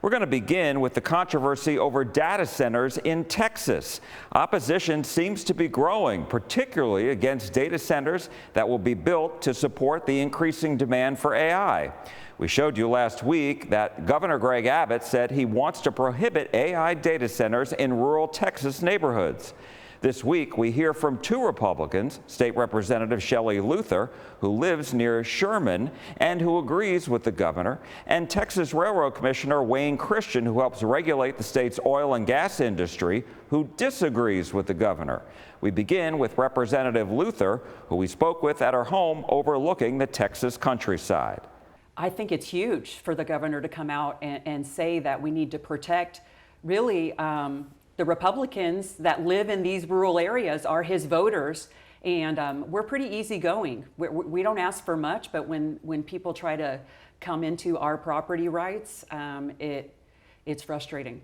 We're going to begin with the controversy over data centers in Texas. Opposition seems to be growing, particularly against data centers that will be built to support the increasing demand for AI. We showed you last week that Governor Greg Abbott said he wants to prohibit AI data centers in rural Texas neighborhoods. This week, we hear from two Republicans, State Representative Shelley Luther, who lives near Sherman and who agrees with the governor, and Texas Railroad Commissioner Wayne Christian, who helps regulate the state's oil and gas industry, who disagrees with the governor. We begin with Representative Luther, who we spoke with at her home overlooking the Texas countryside. I think it's huge for the governor to come out and say that we need to protect really the Republicans that live in these rural areas are his voters, and we're pretty easygoing. We don't ask for much, but when people try to come into our property rights, it's frustrating.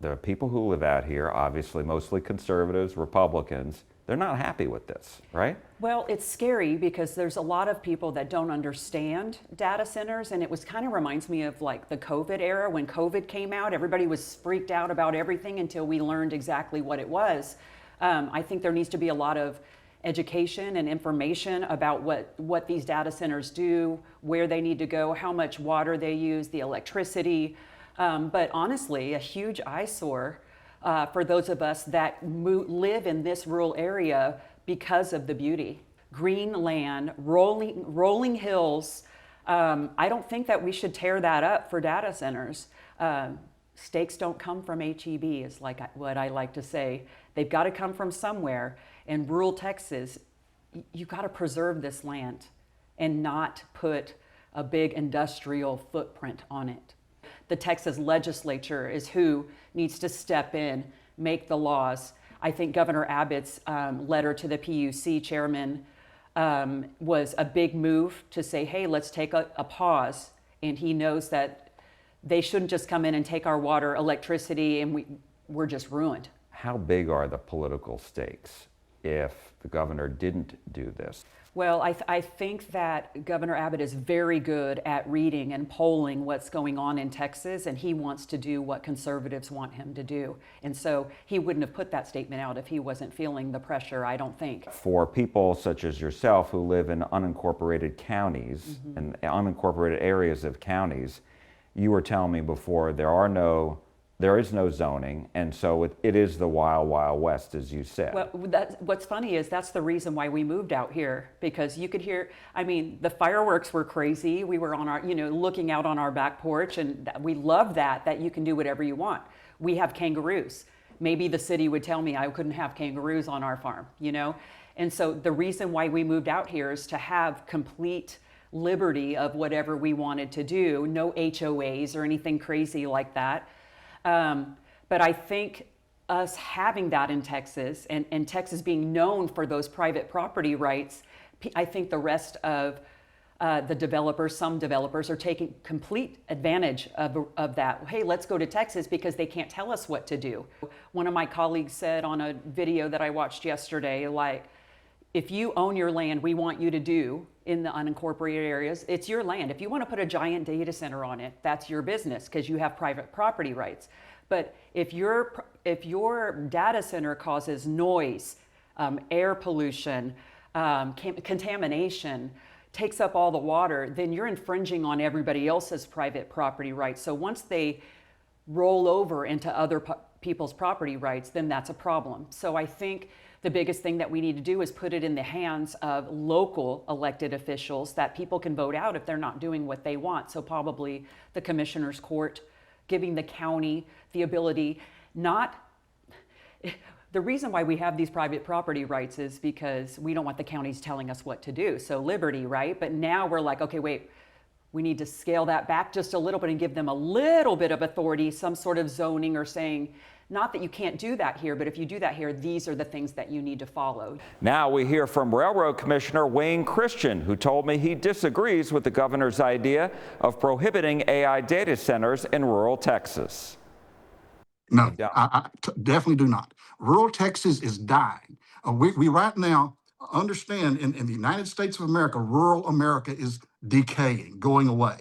The people who live out here, obviously mostly conservatives, Republicans, they're not happy with this, right? Well, it's scary because there's a lot of people that don't understand data centers, and it kind of reminds me of like the COVID era. When COVID came out, everybody was freaked out about everything until we learned exactly what it was. I think there needs to be a lot of education and information about what these data centers do, where they need to go, how much water they use, the electricity. But honestly, a huge eyesore for those of us that live in this rural area because of the beauty. Green land, rolling hills. I don't think that we should tear that up for data centers. Steaks don't come from HEB is like what I like to say. They've got to come from somewhere. In rural Texas, you got to preserve this land and not put a big industrial footprint on it. The Texas legislature is who needs to step in, make the laws. I think Governor Abbott's letter to the PUC chairman was a big move to say, hey, let's take a pause. And he knows that they shouldn't just come in and take our water, electricity, and we're just ruined. How big are the political stakes if the governor didn't do this? Well, I think that Governor Abbott is very good at reading and polling what's going on in Texas, and he wants to do what conservatives want him to do. And so he wouldn't have put that statement out if he wasn't feeling the pressure, I don't think. For people such as yourself who live in unincorporated counties and unincorporated areas of counties, you were telling me before there is no zoning, and so it is the wild, wild west, as you said. Well, what's funny is that's the reason why we moved out here, because you could hear, I mean, the fireworks were crazy. We were on our, looking out on our back porch, and we love that you can do whatever you want. We have kangaroos. Maybe the city would tell me I couldn't have kangaroos on our farm, And so the reason why we moved out here is to have complete liberty of whatever we wanted to do, no HOAs or anything crazy like that. But I think us having that in Texas and Texas being known for those private property rights, I think the rest of the developers, some developers are taking complete advantage of that. Hey, let's go to Texas because they can't tell us what to do. One of my colleagues said on a video that I watched yesterday, like, if you own your land, we want you to do in the unincorporated areas, it's your land. If you want to put a giant data center on it, that's your business because you have private property rights. But if your data center causes noise, air pollution, contamination, takes up all the water, then you're infringing on everybody else's private property rights. So once they roll over into other people's property rights, then that's a problem. So I think the biggest thing that we need to do is put it in the hands of local elected officials that people can vote out if they're not doing what they want. So probably the commissioner's court, giving the county the ability the reason why we have these private property rights is because we don't want the counties telling us what to do. So liberty, right? But now we're like, okay, wait, we need to scale that back just a little bit and give them a little bit of authority, some sort of zoning or saying, not that you can't do that here, but if you do that here, these are the things that you need to follow. Now we hear from Railroad Commissioner Wayne Christian, who told me he disagrees with the governor's idea of prohibiting AI data centers in rural Texas. No, I definitely do not. Rural Texas is dying. We right now understand in the United States of America, rural America is decaying, going away.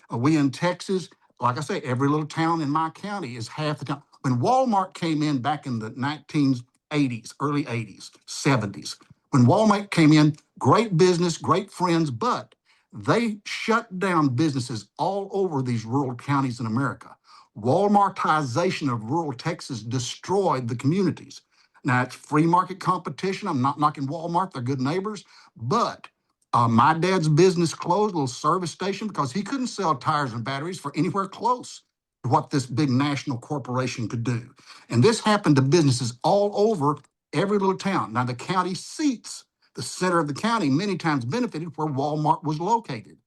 We in Texas like I say, every little town in my county is half the town. When Walmart came in back in the 1980s, early 80s, 70s, when Walmart came in, great business, great friends, but they shut down businesses all over these rural counties in America. Walmartization of rural Texas destroyed the communities. Now, it's free market competition. I'm not knocking Walmart, they're good neighbors, but my dad's business closed, a little service station, because he couldn't sell tires and batteries for anywhere close to what this big national corporation could do. And this happened to businesses all over every little town. Now, the county seats, the center of the county, many times benefited where Walmart was located,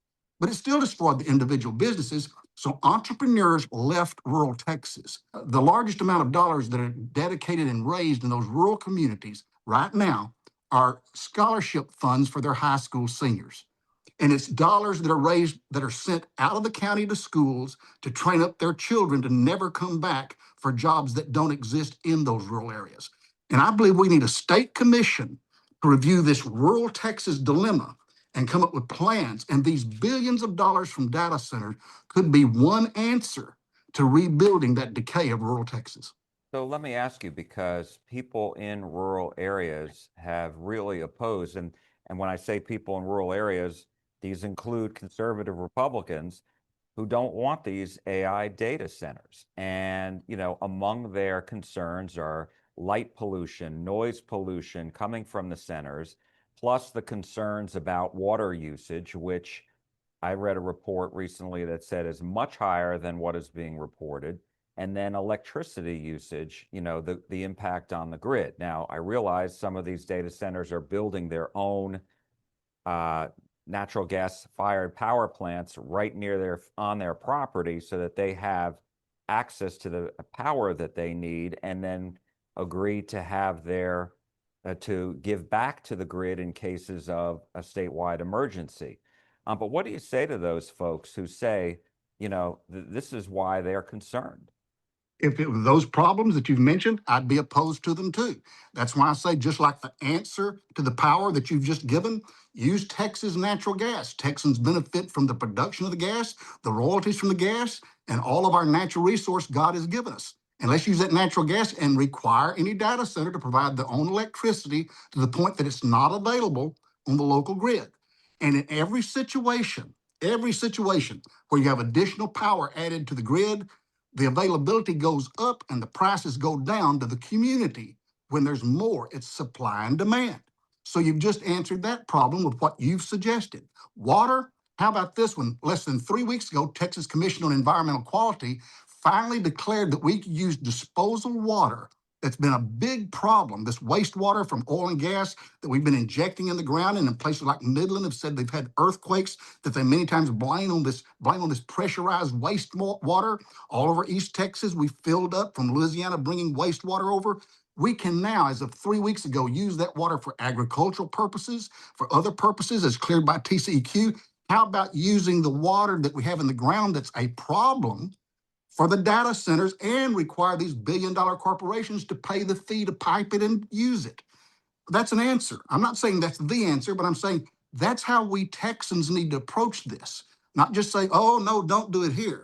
but it still destroyed the individual businesses. So entrepreneurs left rural Texas. The largest amount of dollars that are dedicated and raised in those rural communities right now are scholarship funds for their high school seniors. And it's dollars that are raised that are sent out of the county to schools to train up their children to never come back for jobs that don't exist in those rural areas. And I believe we need a state commission to review this rural Texas dilemma and come up with plans. And these billions of dollars from data centers could be one answer to rebuilding that decay of rural Texas. So let me ask you, because people in rural areas have really opposed, and when I say people in rural areas, these include conservative Republicans who don't want these AI data centers. And, among their concerns are light pollution, noise pollution coming from the centers, plus the concerns about water usage, which I read a report recently that said is much higher than what is being reported. And then electricity usage, the impact on the grid. Now, I realize some of these data centers are building their own natural gas fired power plants right near on their property so that they have access to the power that they need, and then agree to have their to give back to the grid in cases of a statewide emergency. But what do you say to those folks who say, this is why they're concerned? If it were those problems that you've mentioned, I'd be opposed to them too. That's why I say, just like the answer to the power that you've just given, use Texas natural gas. Texans benefit from the production of the gas, the royalties from the gas, and all of our natural resource God has given us. And let's use that natural gas and require any data center to provide their own electricity to the point that it's not available on the local grid. And in every situation where you have additional power added to the grid, the availability goes up and the prices go down to the community. When there's more, it's supply and demand. So you've just answered that problem with what you've suggested. Water, how about this one? Less than 3 weeks ago, Texas Commission on Environmental Quality finally declared that we could use disposal water. That's been a big problem. This wastewater from oil and gas that we've been injecting in the ground, and in places like Midland have said they've had earthquakes that they many times blame on this pressurized wastewater. All over East Texas, we filled up from Louisiana bringing wastewater over. We can now, as of 3 weeks ago, use that water for agricultural purposes, for other purposes as cleared by TCEQ. How about using the water that we have in the ground that's a problem for the data centers and require these billion-dollar corporations to pay the fee to pipe it and use it? That's an answer. I'm not saying that's the answer, but I'm saying that's how we Texans need to approach this. Not just say, oh, no, don't do it here.